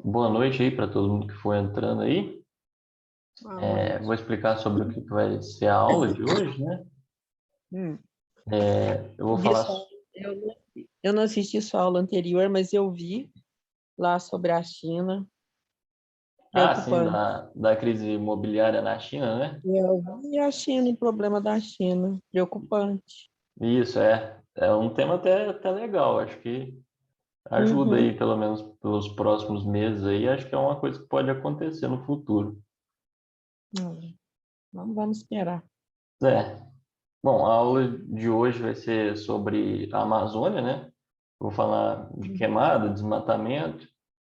Boa noite aí para todo mundo que for entrando aí. Boa noite. Vou explicar sobre o que vai ser a aula de hoje, né? Hum. Eu vou Vi falar. só- eu não assisti sua aula anterior, mas eu vi lá sobre a China. Sim, Preocupante. da crise imobiliária na China, né? Eu vi a China, o problema da China. Preocupante. Isso, é um tema até legal. Acho que ajuda Uhum. aí, pelo menos pelos próximos meses aí. Acho que é uma coisa que pode acontecer no futuro. Vamos esperar. É. Bom, a aula de hoje vai ser sobre a Amazônia, né? Vou falar de queimada, desmatamento.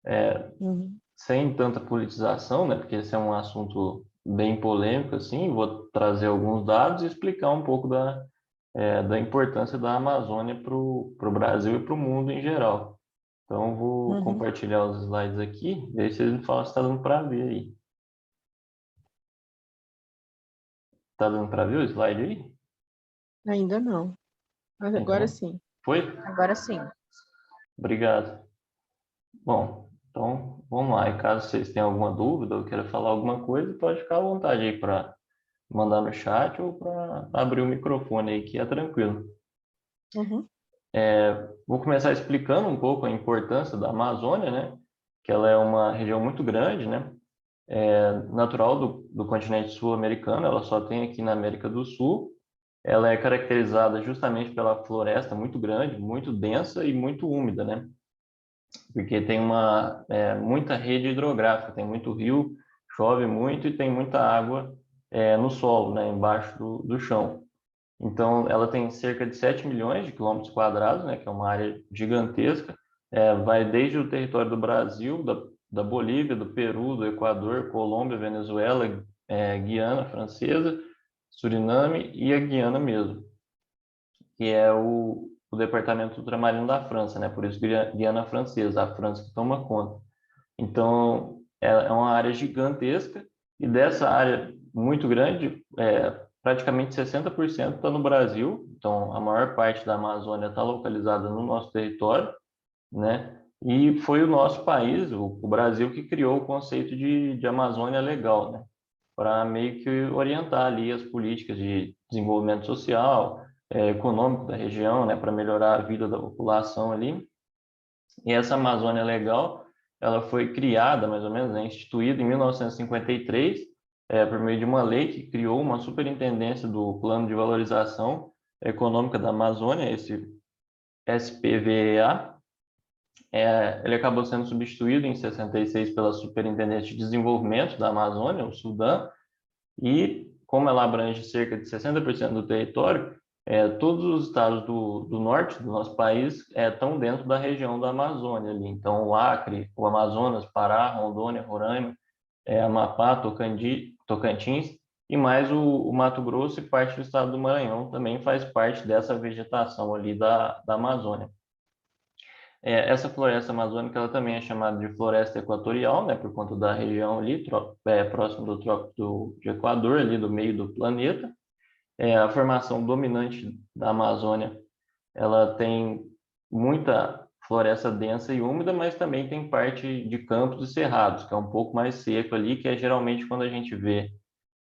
É, Uhum. Sem tanta politização, né? Porque esse é um assunto bem polêmico, assim. Vou trazer alguns dados e explicar um pouco da importância da Amazônia para o Brasil e para o mundo em geral. Então, vou Uhum. compartilhar os slides aqui, e aí vocês me falam se está dando para ver aí. Está dando para ver o slide aí? Ainda não. Mas agora Então, sim. foi? Agora sim. Obrigado. Bom, então vamos lá. E caso vocês tenham alguma dúvida ou queiram falar alguma coisa, pode ficar à vontade aí para mandar no chat ou para abrir o microfone aí, que é tranquilo. Uhum. Vou começar explicando um pouco a importância da Amazônia, né? Que ela é uma região muito grande, né? Natural do continente sul-americano, ela só tem aqui na América do Sul. Ela é caracterizada justamente pela floresta muito grande, muito densa e muito úmida, né? Porque tem muita rede hidrográfica, tem muito rio, chove muito e tem muita água no solo, né? Embaixo do chão. Então, ela tem cerca de 7 milhões de quilômetros quadrados, né, que é uma área gigantesca. Vai desde o território do Brasil, da Bolívia, do Peru, do Equador, Colômbia, Venezuela, Guiana Francesa, Suriname e a Guiana mesmo, que é o departamento ultramarino da França, né? Por isso Guiana Francesa, a França que toma conta. Então, é uma área gigantesca e dessa área muito grande, praticamente 60% está no Brasil. Então, a maior parte da Amazônia está localizada no nosso território, né? E foi o nosso país, o Brasil, que criou o conceito de Amazônia Legal, né? Para meio que orientar ali as políticas de desenvolvimento social, econômico da região, né? Para melhorar a vida da população ali. E essa Amazônia Legal, ela foi criada, mais ou menos, né, instituída em 1953, por meio de uma lei que criou uma superintendência do Plano de Valorização Econômica da Amazônia, esse SPVEA. Ele acabou sendo substituído em 66 pela Superintendência de Desenvolvimento da Amazônia, o SUDAM, e como ela abrange cerca de 60% do território, todos os estados do norte do nosso país estão dentro da região da Amazônia ali. Então, o Acre, o Amazonas, Pará, Rondônia, Roraima, Amapá, Tocantins e mais o Mato Grosso e parte do estado do Maranhão também faz parte dessa vegetação ali da Amazônia. Essa floresta amazônica ela também é chamada de floresta equatorial, né, por conta da região ali, próximo do Trópico de Equador, ali do meio do planeta. A formação dominante da Amazônia, ela tem muita floresta densa e úmida, mas também tem parte de campos e cerrados, que é um pouco mais seco ali, que é geralmente quando a gente vê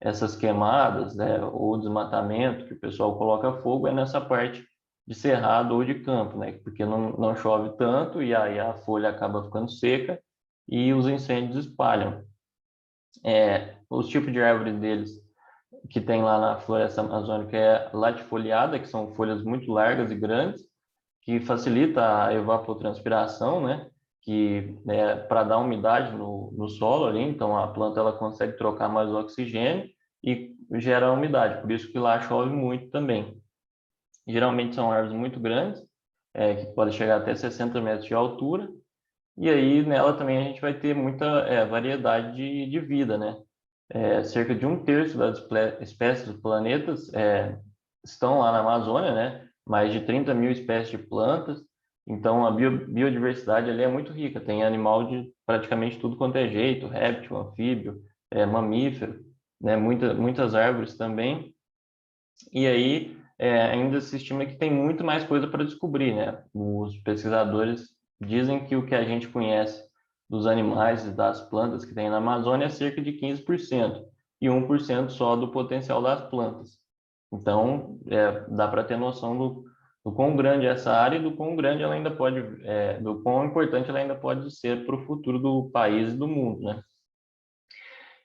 essas queimadas, né, ou desmatamento, que o pessoal coloca fogo, é nessa parte de cerrado ou de campo, né? Porque não chove tanto e aí a folha acaba ficando seca e os incêndios espalham. Os tipos de árvore deles que tem lá na floresta amazônica é latifoliada, que são folhas muito largas e grandes, que facilita a evapotranspiração, né? Que é para dar umidade no solo ali, então a planta ela consegue trocar mais oxigênio e gera umidade, por isso que lá chove muito também. Geralmente são árvores muito grandes, que podem chegar até 60 metros de altura, e aí nela também a gente vai ter muita variedade de vida, né? Cerca de um terço das espécies dos planetas estão lá na Amazônia, né? Mais de 30 mil espécies de plantas. Então, a biodiversidade ali é muito rica. Tem animal de praticamente tudo quanto é jeito, réptil, anfíbio, mamífero, né? Muitas árvores também. E aí, ainda se estima que tem muito mais coisa para descobrir, né? Os pesquisadores dizem que o que a gente conhece dos animais e das plantas que tem na Amazônia é cerca de 15%, e 1% só do potencial das plantas. Então, dá para ter noção do quão grande é essa área e do quão grande ela ainda pode, do quão importante ela ainda pode ser para o futuro do país e do mundo, né?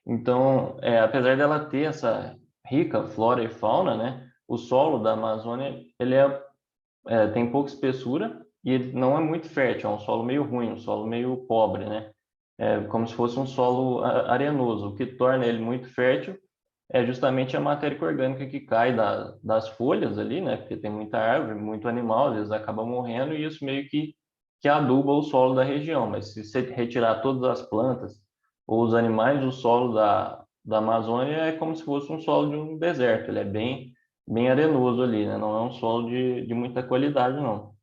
Então, apesar dela ter essa rica flora e fauna, né, o solo da Amazônia ele tem pouca espessura e ele não é muito fértil, é um solo meio ruim, um solo meio pobre, né? É como se fosse um solo arenoso. O que torna ele muito fértil é justamente a matéria orgânica que cai das folhas ali, né? Porque tem muita árvore, muito animal, às vezes acaba morrendo e isso meio que aduba o solo da região. Mas se você retirar todas as plantas ou os animais do solo da Amazônia, é como se fosse um solo de um deserto. Ele é bem arenoso ali, né? Não é um solo de muita qualidade, não.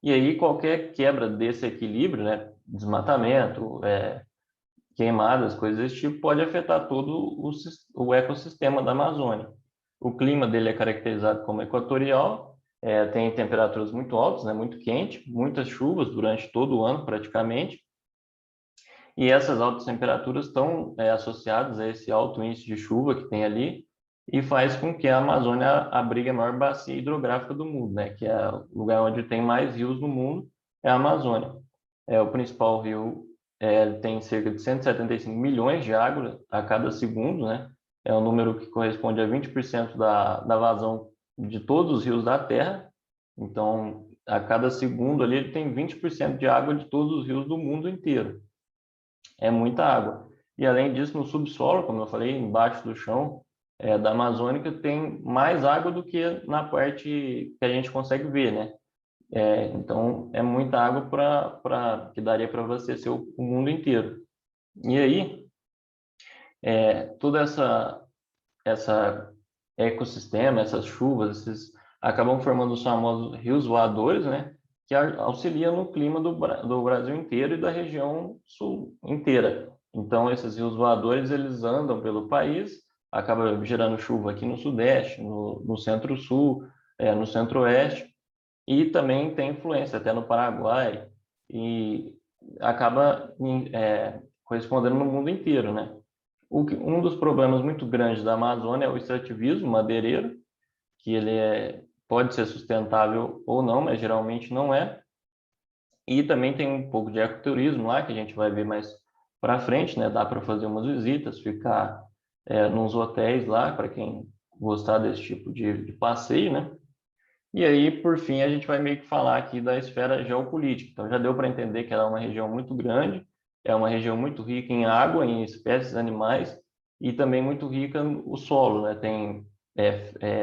E aí qualquer quebra desse equilíbrio, né? Desmatamento, queimadas, coisas desse tipo, pode afetar todo o ecossistema da Amazônia. O clima dele é caracterizado como equatorial, tem temperaturas muito altas, né, muito quente, muitas chuvas durante todo o ano praticamente, e essas altas temperaturas estão associadas a esse alto índice de chuva que tem ali, e faz com que a Amazônia abrigue a maior bacia hidrográfica do mundo, né, que é o lugar onde tem mais rios no mundo, é a Amazônia. O principal rio tem cerca de 175 milhões de água a cada segundo, né? É um número que corresponde a 20% da vazão de todos os rios da Terra. Então, a cada segundo ali ele tem 20% de água de todos os rios do mundo inteiro. É muita água. E além disso, no subsolo, como eu falei, embaixo do chão da Amazônica, tem mais água do que na parte que a gente consegue ver, né? Então, é muita água que daria para abastecer o mundo inteiro. E aí, toda essa ecossistema, essas chuvas, acabam formando os famosos rios voadores, né? Que auxiliam no clima do Brasil inteiro e da região sul inteira. Então, esses rios voadores, eles andam pelo país, acaba gerando chuva aqui no sudeste, no centro-sul, no centro-oeste, e também tem influência até no Paraguai e acaba correspondendo no mundo inteiro, né? Um dos problemas muito grandes da Amazônia é o extrativismo madeireiro, que ele pode ser sustentável ou não, mas geralmente não é. E também tem um pouco de ecoturismo lá, que a gente vai ver mais para frente, né? Dá para fazer umas visitas, ficar nos hotéis lá, para quem gostar desse tipo de passeio, né? E aí, por fim, a gente vai meio que falar aqui da esfera geopolítica. Então, já deu para entender que ela é uma região muito grande, é uma região muito rica em água, em espécies animais, e também muito rica no solo, né? Tem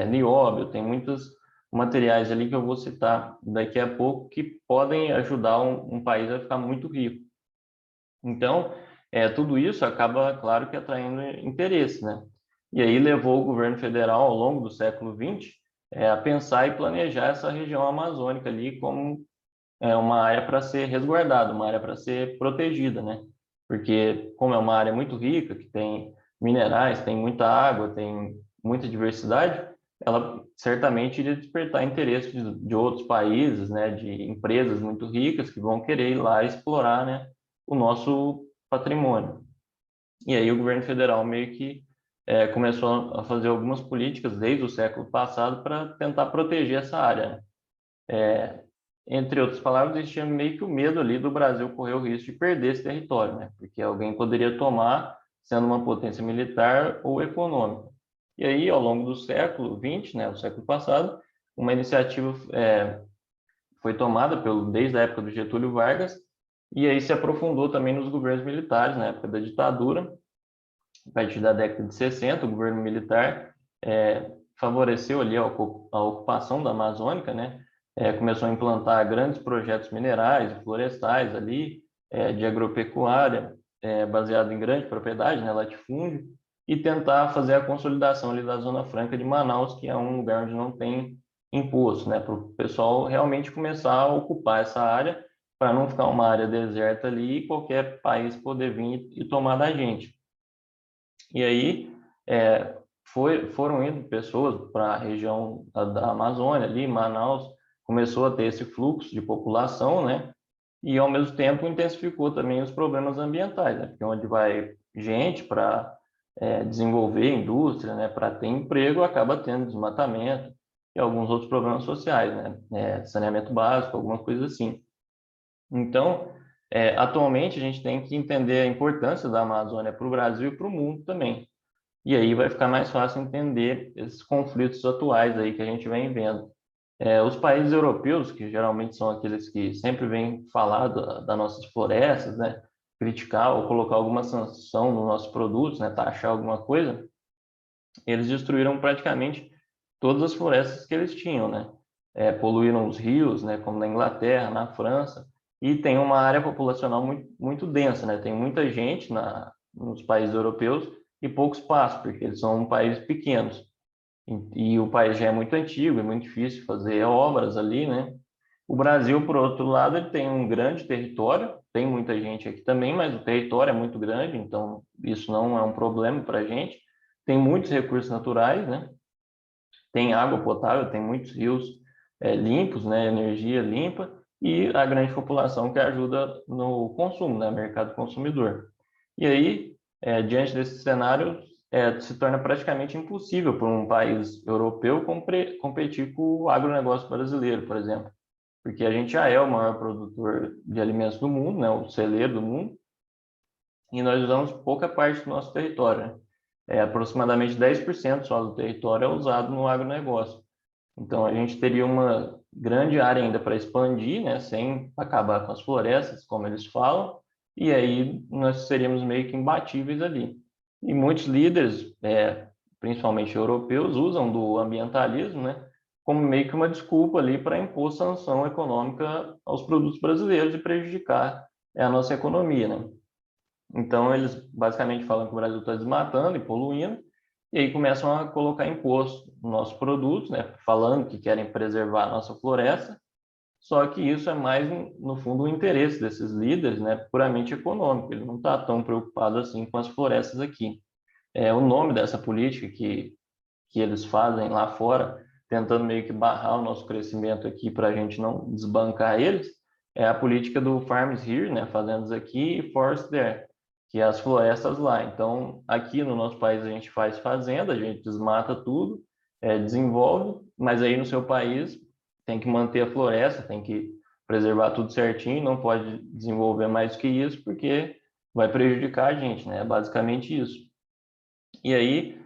nióbio, tem muitos materiais ali que eu vou citar daqui a pouco que podem ajudar um país a ficar muito rico. Então, tudo isso acaba, claro, que atraindo interesse, né? E aí levou o governo federal, ao longo do século XX, a pensar e planejar essa região amazônica ali como uma área para ser resguardada, uma área para ser protegida, né? Porque como é uma área muito rica, que tem minerais, tem muita água, tem muita diversidade, ela certamente iria despertar interesse de outros países, né? De empresas muito ricas que vão querer ir lá explorar, né? O nosso patrimônio. E aí o governo federal meio que começou a fazer algumas políticas desde o século passado para tentar proteger essa área, né? Entre outras palavras, existia meio que o medo ali do Brasil correr o risco de perder esse território, né? Porque alguém poderia tomar, sendo uma potência militar ou econômica. E aí, ao longo do século XX, né, o século passado, uma iniciativa foi tomada desde a época do Getúlio Vargas, e aí se aprofundou também nos governos militares, na época da ditadura, a partir da década de 60, o governo militar favoreceu ali a ocupação da Amazônica, né? Começou a implantar grandes projetos minerais e florestais ali, de agropecuária, baseado em grande propriedade, né, latifúndio, e tentar fazer a consolidação ali da Zona Franca de Manaus, que é um lugar onde não tem imposto, né, para o pessoal realmente começar a ocupar essa área, para não ficar uma área deserta ali e qualquer país poder vir e tomar da gente. E aí foram indo pessoas para a região da Amazônia, ali, Manaus, começou a ter esse fluxo de população, né? e, ao mesmo tempo, intensificou também os problemas ambientais, né? Porque onde vai gente para desenvolver indústria, né? Para ter emprego, acaba tendo desmatamento e alguns outros problemas sociais, né? Saneamento básico, algumas coisas assim. Então, atualmente, a gente tem que entender a importância da Amazônia para o Brasil e para o mundo também. E aí vai ficar mais fácil entender esses conflitos atuais aí que a gente vem vendo. Os países europeus, que geralmente são aqueles que sempre vêm falar das nossas florestas, né, criticar ou colocar alguma sanção nos nossos produtos, né, taxar alguma coisa, eles destruíram praticamente todas as florestas que eles tinham, né? Poluíram os rios, né, como na Inglaterra, na França, e tem uma área populacional muito, muito densa, né? Tem muita gente nos países europeus e pouco espaço, porque eles são países pequenos. E o país já é muito antigo, é muito difícil fazer obras ali, né? O Brasil, por outro lado, ele tem um grande território, tem muita gente aqui também, mas o território é muito grande, então isso não é um problema para a gente. Tem muitos recursos naturais, né? Tem água potável, tem muitos rios limpos, né? Energia limpa e a grande população que ajuda no consumo, né? Mercado consumidor. E aí, diante desse cenário, se torna praticamente impossível para um país europeu competir com o agronegócio brasileiro, por exemplo, porque a gente já é o maior produtor de alimentos do mundo, né? O celeiro do mundo, e nós usamos pouca parte do nosso território, né? Aproximadamente 10% só do território é usado no agronegócio. Então, a gente teria uma grande área ainda para expandir, né, sem acabar com as florestas, como eles falam, e aí nós seríamos meio que imbatíveis ali. E muitos líderes, principalmente europeus, usam do ambientalismo, né, como meio que uma desculpa ali para impor sanção econômica aos produtos brasileiros e prejudicar a nossa economia, né? Então, eles basicamente falam que o Brasil está desmatando e poluindo, e aí começam a colocar imposto nos nossos produtos, né, falando que querem preservar a nossa floresta, só que isso é mais, no fundo, o interesse desses líderes, né, puramente econômico. Ele não está tão preocupado assim com as florestas aqui. O nome dessa política que eles fazem lá fora, tentando meio que barrar o nosso crescimento aqui para a gente não desbancar eles, é a política do Farms Here, né, fazendas aqui e Forest There, que é as florestas lá. Então, aqui no nosso país a gente faz fazenda, a gente desmata tudo, desenvolve, mas aí no seu país tem que manter a floresta, tem que preservar tudo certinho, não pode desenvolver mais que isso, porque vai prejudicar a gente, né? É basicamente isso. E aí,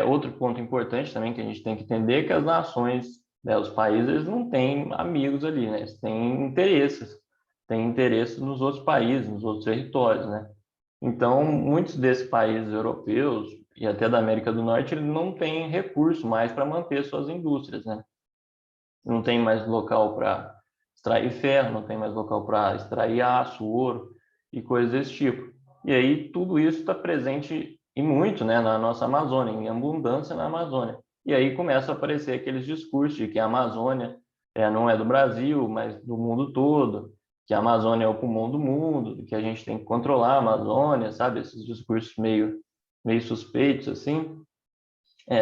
outro ponto importante também que a gente tem que entender é que as nações, né, os países, eles não têm amigos ali, né? Eles têm interesses nos outros países, nos outros territórios, né? Então, muitos desses países europeus e até da América do Norte, eles não têm recurso mais para manter suas indústrias, né? Não tem mais local para extrair ferro, não tem mais local para extrair aço, ouro e coisas desse tipo. E aí tudo isso está presente e muito, né, na nossa Amazônia, em abundância na Amazônia. E aí começa a aparecer aqueles discursos de que a Amazônia não é do Brasil, mas do mundo todo, que a Amazônia é o pulmão do mundo, que a gente tem que controlar a Amazônia, sabe? Esses discursos meio suspeitos, assim.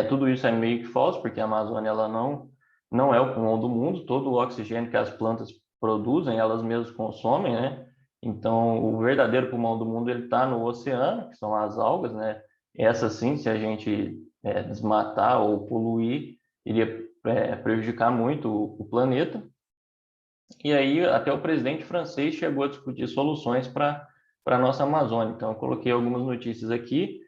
Tudo isso é meio que falso, porque a Amazônia ela não é o pulmão do mundo, todo o oxigênio que as plantas produzem, elas mesmas consomem, né? Então, o verdadeiro pulmão do mundo ele está no oceano, que são as algas, né? Essa sim, se a gente desmatar ou poluir, iria prejudicar muito o planeta. E aí, até o presidente francês chegou a discutir soluções para a nossa Amazônia. Então, eu coloquei algumas notícias aqui.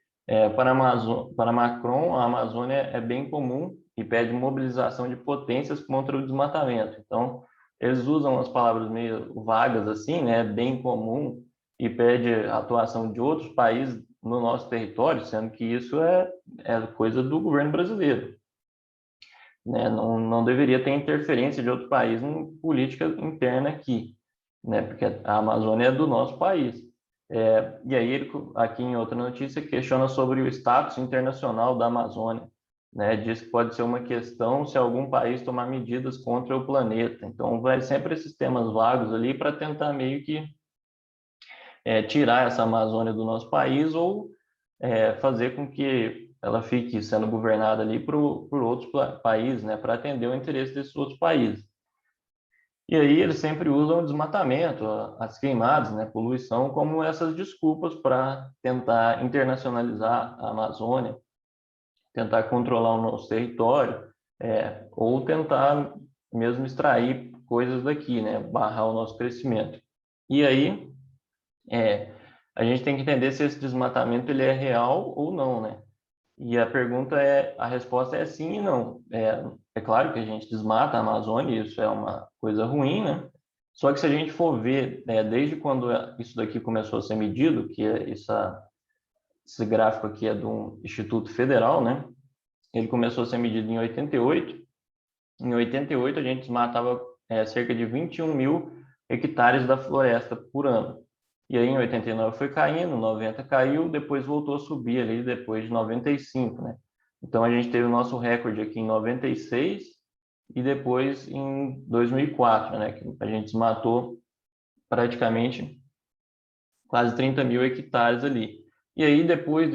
Para Macron, a Amazônia é bem comum e pede mobilização de potências contra o desmatamento. Então, eles usam as palavras meio vagas assim, né? Bem comum e pede a atuação de outros países no nosso território, sendo que isso é coisa do governo brasileiro, né? Não deveria ter interferência de outro país em política interna aqui, né? Porque a Amazônia é do nosso país. E aí ele, aqui em outra notícia, questiona sobre o status internacional da Amazônia, né? Diz que pode ser uma questão se algum país tomar medidas contra o planeta. Então, vai sempre esses temas vagos ali para tentar meio que tirar essa Amazônia do nosso país ou fazer com que ela fique sendo governada ali por outros países, né, para atender o interesse desses outros países. E aí eles sempre usam o desmatamento, as queimadas, né, poluição, como essas desculpas para tentar internacionalizar a Amazônia, tentar controlar o nosso território, ou tentar mesmo extrair coisas daqui, né, barrar o nosso crescimento. E aí, a gente tem que entender se esse desmatamento ele é real ou não, né? E a resposta é sim e não. É claro que a gente desmata a Amazônia, isso é uma coisa ruim, né? Só que se a gente for ver, desde quando isso daqui começou a ser medido, que esse gráfico aqui é do Instituto Federal, né? Ele começou a ser medido em 88. Em 88 a gente desmatava cerca de 21 mil hectares da floresta por ano. E aí em 89 foi caindo, 90 caiu, depois voltou a subir ali depois de 95, né? Então a gente teve o nosso recorde aqui em 96 e depois em 2004, né? Que a gente desmatou praticamente quase 30 mil hectares ali. E aí depois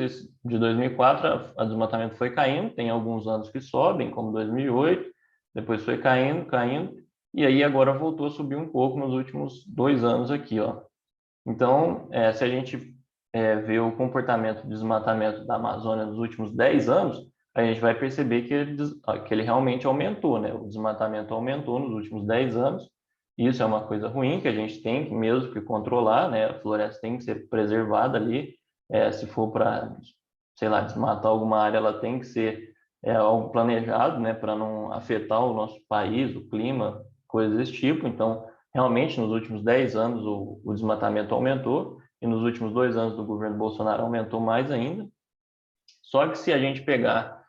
de 2004 o desmatamento foi caindo, tem alguns anos que sobem, como 2008, depois foi caindo, caindo, e aí agora voltou a subir um pouco nos últimos 2 anos aqui, ó. Então, se a gente ver o comportamento de desmatamento da Amazônia nos últimos 10 anos, a gente vai perceber que ele realmente aumentou, né? O desmatamento aumentou nos últimos 10 anos. Isso é uma coisa ruim que a gente tem que mesmo que controlar, né? A floresta tem que ser preservada ali. Se for para, sei lá, desmatar alguma área, ela tem que ser algo planejado, né? Para não afetar o nosso país, o clima, coisas desse tipo. Então, realmente, nos últimos 10 anos, o desmatamento aumentou, e nos últimos 2 anos do governo Bolsonaro aumentou mais ainda. Só que se a gente pegar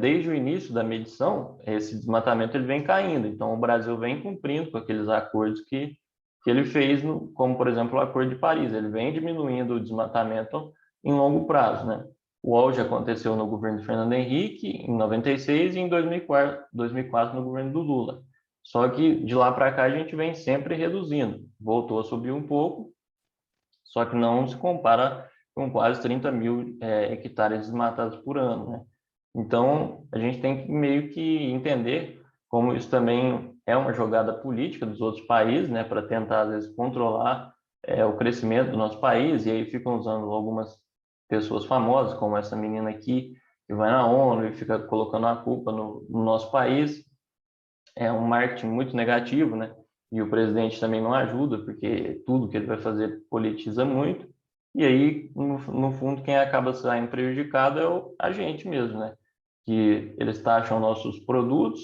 desde o início da medição, esse desmatamento ele vem caindo. Então, o Brasil vem cumprindo com aqueles acordos que ele fez, como, por exemplo, o Acordo de Paris. Ele vem diminuindo o desmatamento em longo prazo, né? O auge aconteceu no governo de Fernando Henrique, em 96, e em 2004 no governo do Lula. Só que de lá para cá a gente vem sempre reduzindo. Voltou a subir um pouco, só que não se compara com quase 30 mil hectares desmatados por ano, né? Então, a gente tem que meio que entender como isso também é uma jogada política dos outros países, né, para tentar, às vezes, controlar o crescimento do nosso país, e aí ficam usando algumas pessoas famosas, como essa menina aqui, que vai na ONU e fica colocando a culpa no nosso país. É um marketing muito negativo, né? E o presidente também não ajuda, porque tudo que ele vai fazer politiza muito. E aí, no fundo, quem acaba saindo prejudicado é a gente mesmo, né? Que eles taxam nossos produtos,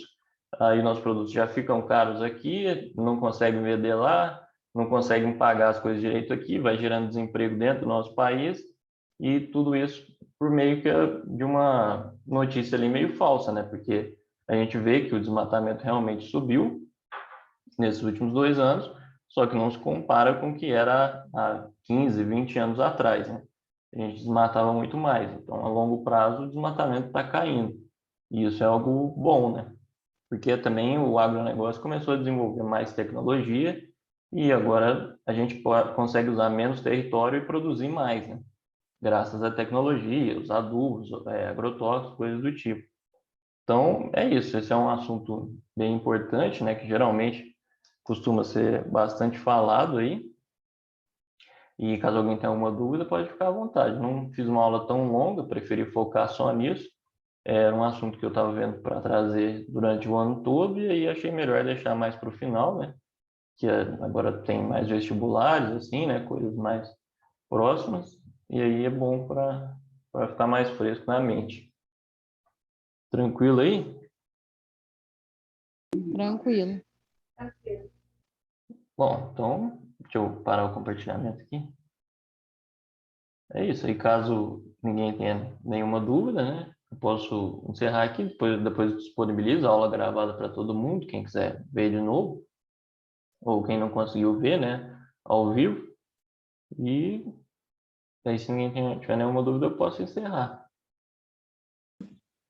aí nossos produtos já ficam caros aqui, não conseguem vender lá, não conseguem pagar as coisas direito aqui, vai gerando desemprego dentro do nosso país, e tudo isso por meio de uma notícia ali meio falsa, né? Porque a gente vê que o desmatamento realmente subiu nesses últimos 2 anos, só que não se compara com o que era há 15, 20 anos atrás, né? A gente desmatava muito mais. Então, a longo prazo, o desmatamento está caindo. E isso é algo bom, né? Porque também o agronegócio começou a desenvolver mais tecnologia e agora a gente consegue usar menos território e produzir mais, né? Graças à tecnologia, os adubos, agrotóxicos, coisas do tipo. Então, é isso. Esse é um assunto bem importante, né? Que geralmente costuma ser bastante falado aí. E caso alguém tenha alguma dúvida, pode ficar à vontade. Não fiz uma aula tão longa, preferi focar só nisso. Era um assunto que eu estava vendo para trazer durante o ano todo e aí achei melhor deixar mais para o final, né? Que agora tem mais vestibulares, assim, né? Coisas mais próximas. E aí é bom para ficar mais fresco na mente. Tranquilo aí? Tranquilo. Bom, então, deixa eu parar o compartilhamento aqui. É isso aí, caso ninguém tenha nenhuma dúvida, né? Eu posso encerrar aqui, depois disponibilizo a aula gravada para todo mundo, quem quiser ver de novo, ou quem não conseguiu ver, né, ao vivo. E aí, se ninguém tiver nenhuma dúvida, eu posso encerrar.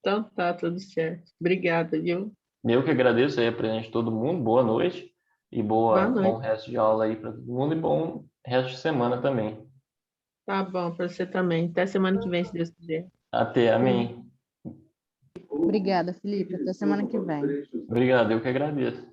Então tá, tudo certo. Obrigada, viu? Eu que agradeço aí a presença de todo mundo, boa noite e Boa bom noite. resto de aula aí para todo mundo e bom resto de semana também. Tá bom, para você também. Até semana que vem, se Deus quiser. Até, amém. Obrigada, Felipe. Até semana que vem. Obrigado, eu que agradeço.